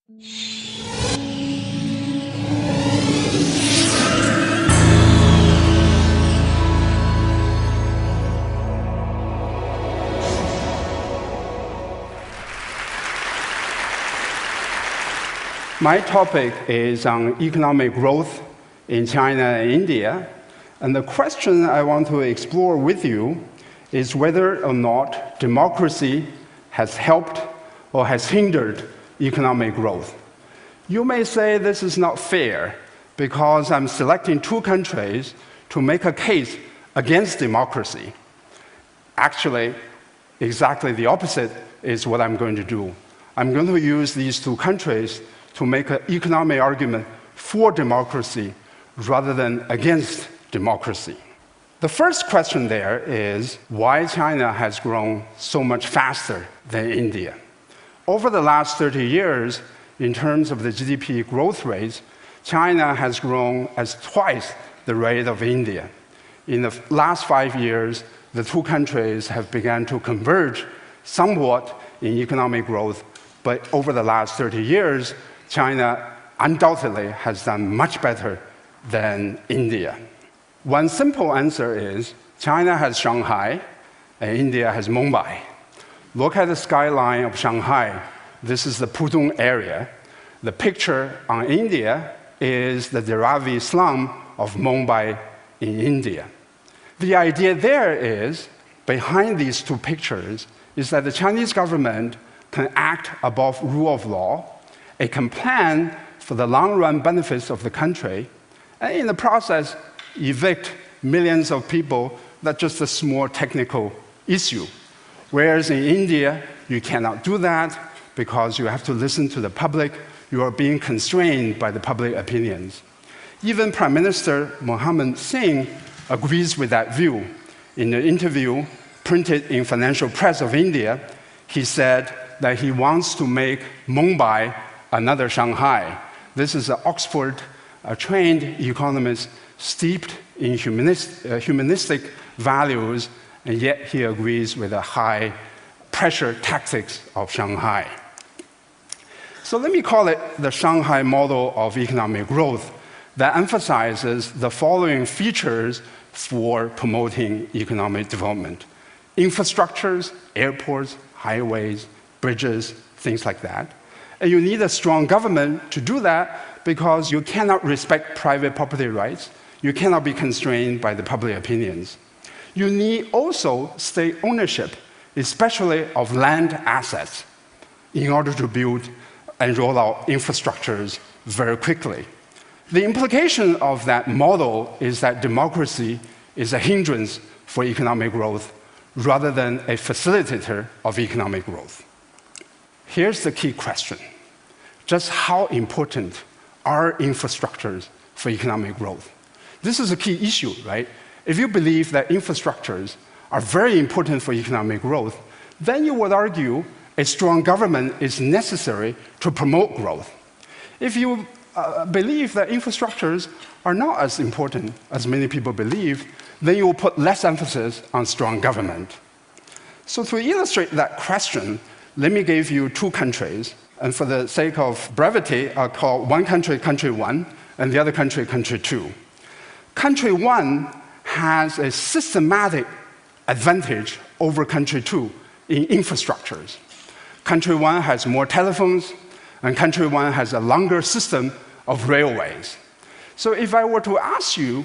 My topic is on economic growth in China and India, and the question I want to explore with you is whether or not democracy has helped or has hindered economic growth. You may say this is not fair because I'm selecting two countries to make a case against democracy. Actually, exactly the opposite is what I'm going to do. I'm going to use these two countries to make an economic argument for democracy rather than against democracy. The first question there is why China has grown so much faster than India. Over the last 30 years, in terms of the GDP growth rates, China has grown as twice the rate of India. In the last 5 years, the two countries have begun to converge somewhat in economic growth, but over the last 30 years, China undoubtedly has done much better than India. One simple answer is China has Shanghai and India has Mumbai. Look at the skyline of Shanghai. This is the Pudong area. The picture on India is the Dharavi slum of Mumbai in India. The idea there is, behind these two pictures, is that the Chinese government can act above rule of law. It can plan for the long-run benefits of the country, and in the process, evict millions of people. That's just a small technical issue. Whereas in India, you cannot do that because you have to listen to the public. You are being constrained by the public opinions. Even Prime Minister Mohammed Singh agrees with that view. In an interview printed in Financial Press of India, he said that he wants to make Mumbai another Shanghai. This is an Oxford-trained economist steeped in humanistic values, and yet he agrees with the high-pressure tactics of Shanghai. So let me call it the Shanghai model of economic growth that emphasizes the following features for promoting economic development: infrastructures, airports, highways, bridges, things like that. And you need a strong government to do that because you cannot respect private property rights. You cannot be constrained by the public opinions. You need also state ownership, especially of land assets, in order to build and roll out infrastructures very quickly. The implication of that model is that democracy is a hindrance for economic growth rather than a facilitator of economic growth. Here's the key question. Just how important are infrastructures for economic growth? This is a key issue, right? If you believe that infrastructures are very important for economic growth, then you would argue a strong government is necessary to promote growth. If you believe that infrastructures are not as important as many people believe, then you will put less emphasis on strong government. So to illustrate that question, let me give you two countries. And for the sake of brevity, I'll call one country, country one, and the other country, country two. Country one has a systematic advantage over country two in infrastructures. Country one has more telephones, and country one has a longer system of railways. So if I were to ask you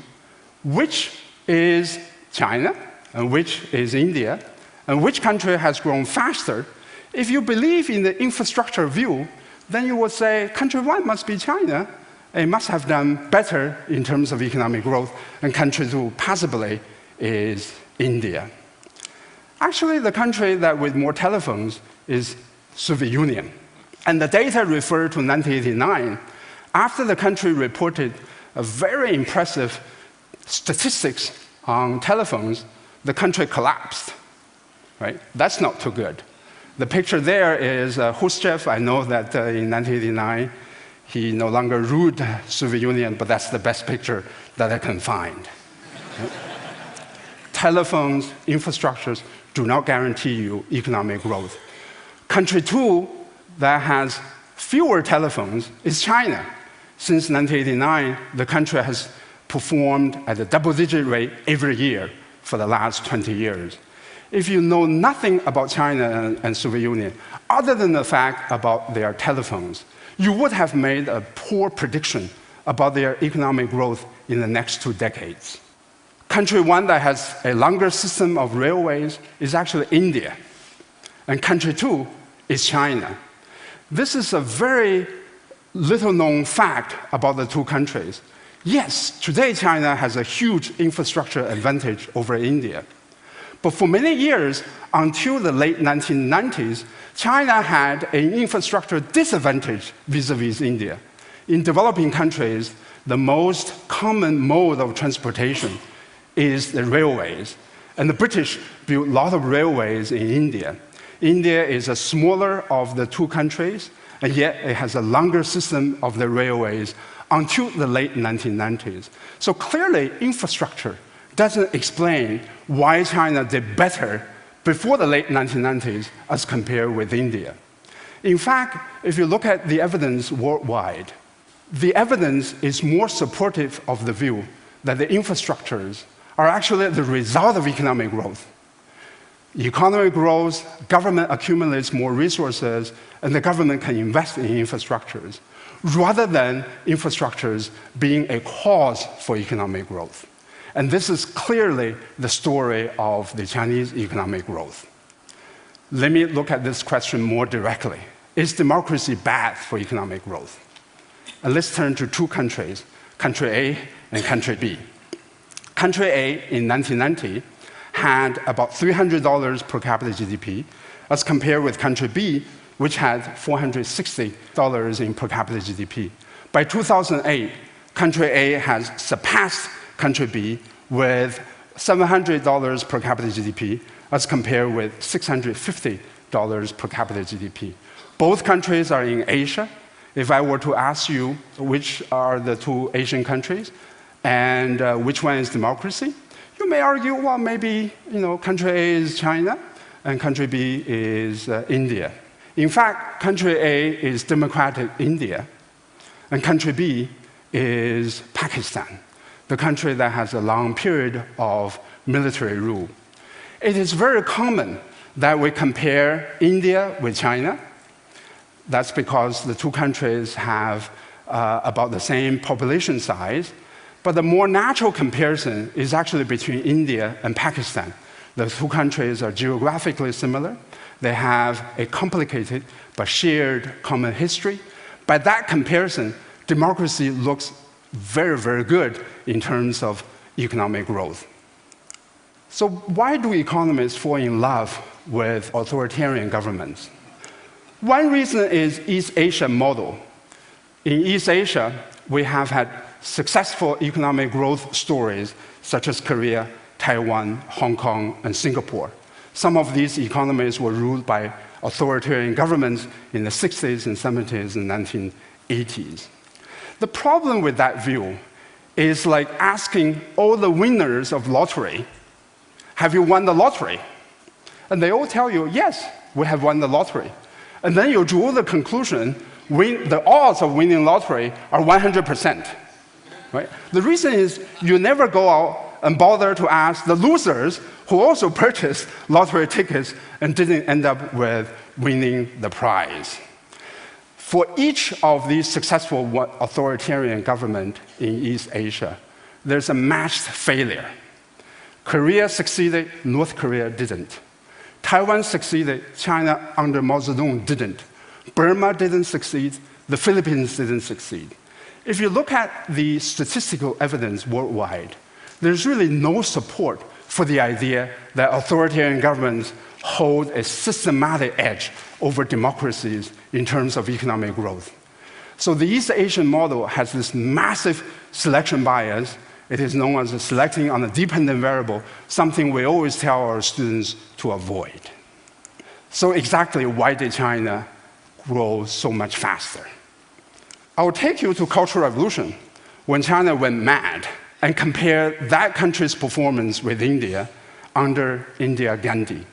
which is China and which is India, and which country has grown faster, if you believe in the infrastructure view, then you would say country one must be China. It must have done better in terms of economic growth, and country two possibly is India. Actually, the country that with more telephones is Soviet Union. And the data refer to 1989. After the country reported a very impressive statistics on telephones, the country collapsed. Right? That's not too good. The picture there is Khrushchev. I know that in 1989, he no longer ruled the Soviet Union, but that's the best picture that I can find. Right? Telephones, infrastructures do not guarantee you economic growth. Country two that has fewer telephones is China. Since 1989, the country has performed at a double-digit rate every year for the last 20 years. If you know nothing about China and Soviet Union, other than the fact about their telephones, you would have made a poor prediction about their economic growth in the next 2 decades. Country one that has a longer system of railways is actually India. And country two is China. This is a very little-known fact about the two countries. Yes, today China has a huge infrastructure advantage over India. But for many years, until the late 1990s, China had an infrastructure disadvantage vis-à-vis India. In developing countries, the most common mode of transportation is the railways. And the British built a lot of railways in India. India is a smaller of the two countries, and yet it has a longer system of the railways until the late 1990s. So clearly, infrastructure doesn't explain why China did better before the late 1990s as compared with India. In fact, if you look at the evidence worldwide, the evidence is more supportive of the view that the infrastructures are actually the result of economic growth. Economic growth, government accumulates more resources, and the government can invest in infrastructures, rather than infrastructures being a cause for economic growth. And this is clearly the story of the Chinese economic growth. Let me look at this question more directly. Is democracy bad for economic growth? And let's turn to two countries, country A and country B. Country A in 1990 had about $300 per capita GDP, as compared with country B, which had $460 in per capita GDP. By 2008, country A has surpassed country B with $700 per capita GDP, as compared with $650 per capita GDP. Both countries are in Asia. If I were to ask you which are the two Asian countries and which one is democracy, you may argue, well, maybe country A is China and country B is India. In fact, country A is democratic India, and country B is Pakistan, the country that has a long period of military rule. It is very common that we compare India with China. That's because the two countries have about the same population size. But the more natural comparison is actually between India and Pakistan. The two countries are geographically similar. They have a complicated but shared common history. By that comparison, democracy looks very, very good in terms of economic growth. So why do economists fall in love with authoritarian governments? One reason is East Asia model. In East Asia, we have had successful economic growth stories such as Korea, Taiwan, Hong Kong, and Singapore. Some of these economies were ruled by authoritarian governments in the 60s and 70s and 1980s. The problem with that view is like asking all the winners of lottery, have you won the lottery? And they all tell you, yes, we have won the lottery. And then you draw the conclusion, the odds of winning lottery are 100%. Right? The reason is you never go out and bother to ask the losers who also purchased lottery tickets and didn't end up with winning the prize. For each of these successful authoritarian governments in East Asia, there's a matched failure. Korea succeeded, North Korea didn't. Taiwan succeeded, China under Mao Zedong didn't. Burma didn't succeed, the Philippines didn't succeed. If you look at the statistical evidence worldwide, there's really no support for the idea that authoritarian governments hold a systematic edge over democracies in terms of economic growth. So the East Asian model has this massive selection bias. It is known as selecting on a dependent variable, something we always tell our students to avoid. So exactly why did China grow so much faster? I will take you to Cultural Revolution, when China went mad, and compare that country's performance with India under Indira Gandhi.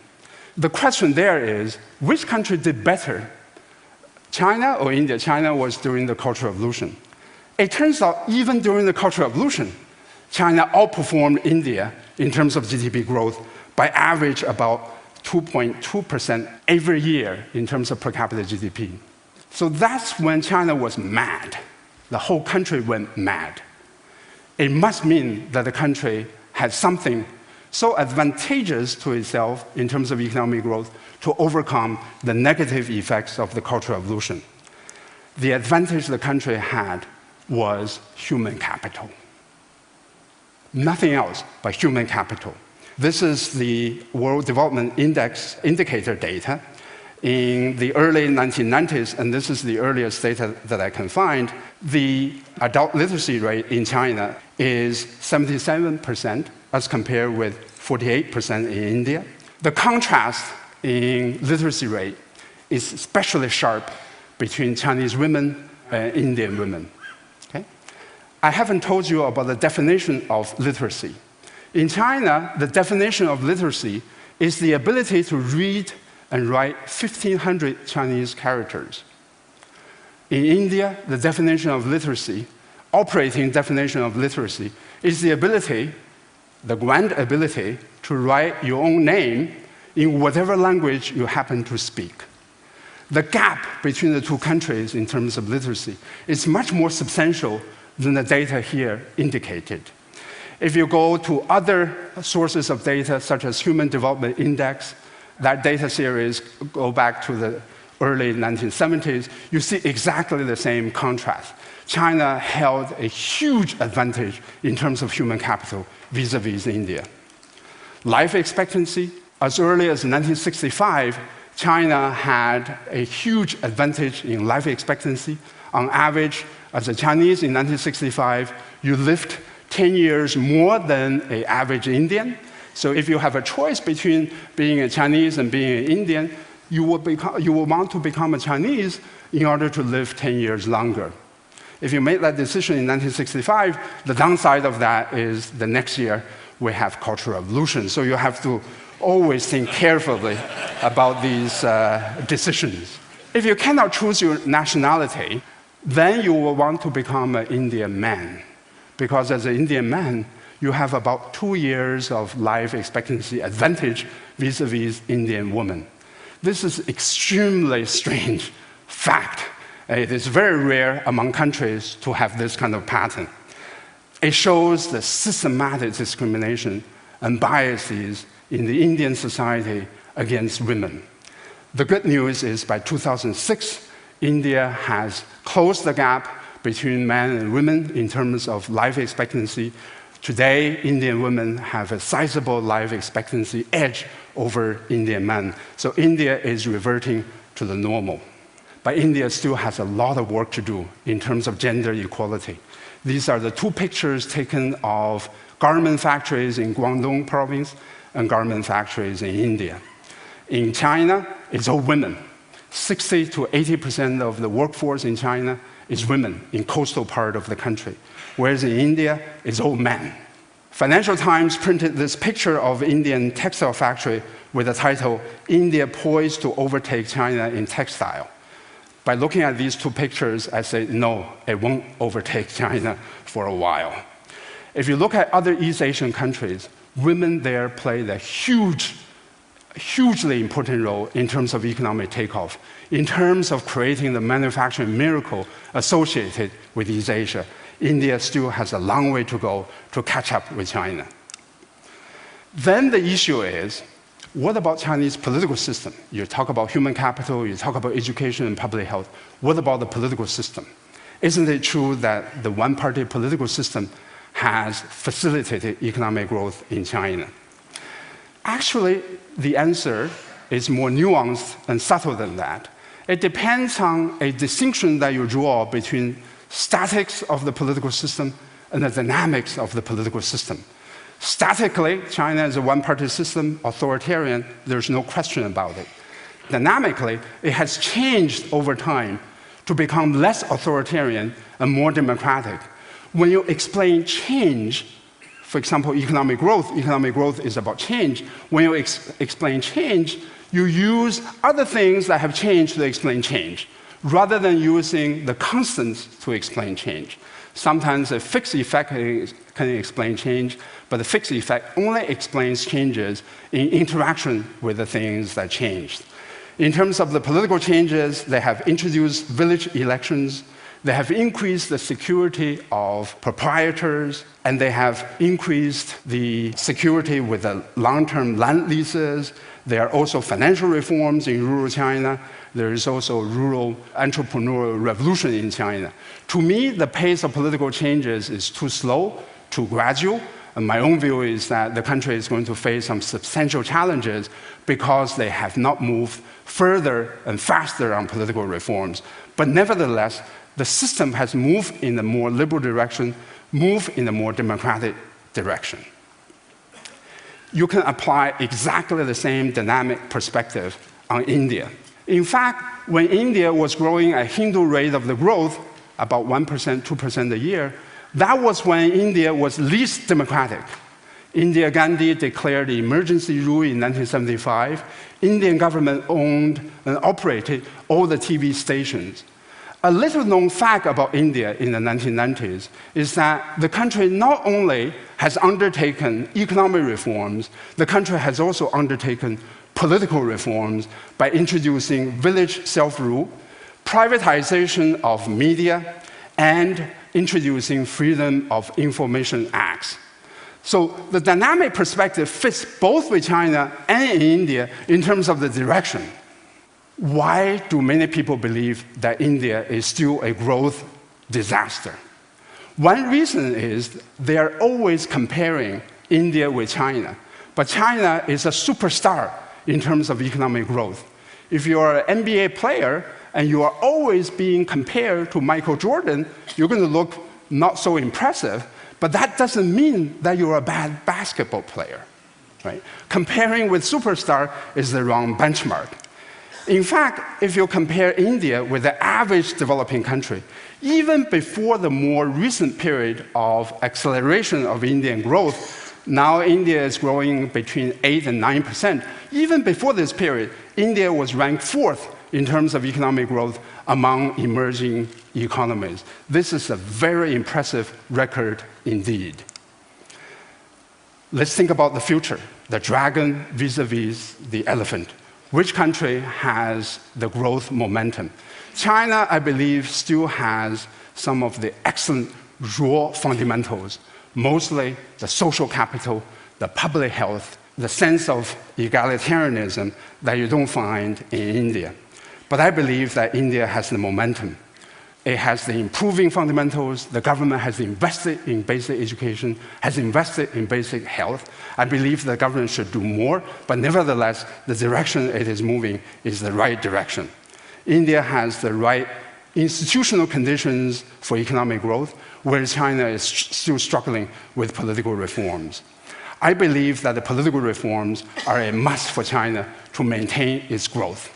The question there is, which country did better China or India? China was during the Cultural Revolution. It turns out even during the Cultural Revolution, China outperformed India in terms of GDP growth by average about 2.2% every year in terms of per capita GDP. So that's when China was mad. The whole country went mad. It must mean that the country had something so advantageous to itself in terms of economic growth to overcome the negative effects of the Cultural Revolution. The advantage the country had was human capital. Nothing else but human capital. This is the World Development Index indicator data in the early 1990s, and this is the earliest data that I can find. The adult literacy rate in China is 77% as compared with 48% in India. The contrast in literacy rate is especially sharp between Chinese women and Indian women. Okay? I haven't told you about the definition of literacy. In China, the definition of literacy is the ability to read and write 1,500 Chinese characters. In India, the definition of literacy, operating definition of literacy, is the ability, the grand ability, to write your own name in whatever language you happen to speak. The gap between the two countries in terms of literacy is much more substantial than the data here indicated. If you go to other sources of data, such as Human Development Index, that data series go back to the early 1970s, you see exactly the same contrast. China held a huge advantage in terms of human capital vis-à-vis India. Life expectancy, as early as 1965, China had a huge advantage in life expectancy. On average, as a Chinese in 1965, you lived 10 years more than an average Indian. So if you have a choice between being a Chinese and being an Indian, you will want to become a Chinese in order to live 10 years longer. If you make that decision in 1965, the downside of that is the next year we have Cultural Revolution. So you have to always think carefully about these decisions. If you cannot choose your nationality, then you will want to become an Indian man. Because as an Indian man, you have about 2 years of life expectancy advantage vis-à-vis Indian women. This is extremely strange fact. It is very rare among countries to have this kind of pattern. It shows the systematic discrimination and biases in the Indian society against women. The good news is by 2006, India has closed the gap between men and women in terms of life expectancy. Today, Indian women have a sizable life expectancy edge over Indian men. So India is reverting to the normal. But India still has a lot of work to do in terms of gender equality. These are the two pictures taken of garment factories in Guangdong province and garment factories in India. In China, it's all women. 60 to 80% of the workforce in China is women in coastal part of the country, whereas in India, it's all men. Financial Times printed this picture of Indian textile factory with the title, "India poised to overtake China in textile." By looking at these two pictures, I say, no, it won't overtake China for a while. If you look at other East Asian countries, women there play the hugely important role in terms of economic takeoff, in terms of creating the manufacturing miracle associated with East Asia. India still has a long way to go to catch up with China. Then the issue is, what about Chinese political system? You talk about human capital, you talk about education and public health. What about the political system? Isn't it true that the one-party political system has facilitated economic growth in China? Actually, the answer is more nuanced and subtle than that. It depends on a distinction that you draw between statics of the political system and the dynamics of the political system. Statically, China is a one-party system, authoritarian, there's no question about it. Dynamically, it has changed over time to become less authoritarian and more democratic. When you explain change, for example, economic growth is about change. When you explain change, you use other things that have changed to explain change. rather than using the constants to explain change. Sometimes a fixed effect can explain change, but the fixed effect only explains changes in interaction with the things that changed. In terms of the political changes, they have introduced village elections, they have increased the security of proprietors, and they have increased the security with the long-term land leases. There are also financial reforms in rural China. There is also a rural entrepreneurial revolution in China. To me, the pace of political changes is too slow, too gradual, and my own view is that the country is going to face some substantial challenges because they have not moved further and faster on political reforms. But nevertheless, the system has moved in a more liberal direction, moved in a more democratic direction. You can apply exactly the same dynamic perspective on India. In fact, when India was growing at Hindu rate of the growth, about 1%, 2% a year, that was when India was least democratic. Indira Gandhi declared the emergency rule in 1975. Indian government owned and operated all the TV stations. A little-known fact about India in the 1990s is that the country not only has undertaken economic reforms, the country has also undertaken political reforms by introducing village self-rule, privatization of media, and introducing Freedom of Information Acts. So the dynamic perspective fits both with China and India in terms of the direction. Why do many people believe that India is still a growth disaster? One reason is they are always comparing India with China. But China is a superstar in terms of economic growth. If you are an NBA player and you are always being compared to Michael Jordan, you're going to look not so impressive, but that doesn't mean that you're a bad basketball player. Right? Comparing with superstar is the wrong benchmark. In fact, if you compare India with the average developing country, even before the more recent period of acceleration of Indian growth, now India is growing between 8 and 9%. Even before this period, India was ranked 4th in terms of economic growth among emerging economies. This is a very impressive record indeed. Let's think about the future, the dragon vis-a-vis the elephant. Which country has the growth momentum? China, I believe, still has some of the excellent raw fundamentals, mostly the social capital, the public health, the sense of egalitarianism that you don't find in India. But I believe that India has the momentum. It has the improving fundamentals. The government has invested in basic education, has invested in basic health. I believe the government should do more, but nevertheless, the direction it is moving is the right direction. India has the right institutional conditions for economic growth, whereas China is still struggling with political reforms. I believe that the political reforms are a must for China to maintain its growth.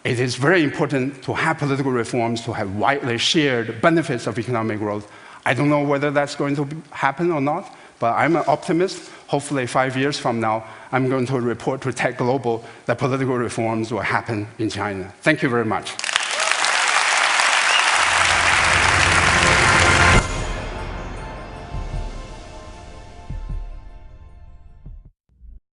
It is very important to have political reforms, to have widely shared benefits of economic growth. I don't know whether that's going to happen or not, but I'm an optimist. Hopefully 5 years from now, I'm going to report to Tech Global that political reforms will happen in China. Thank you very much.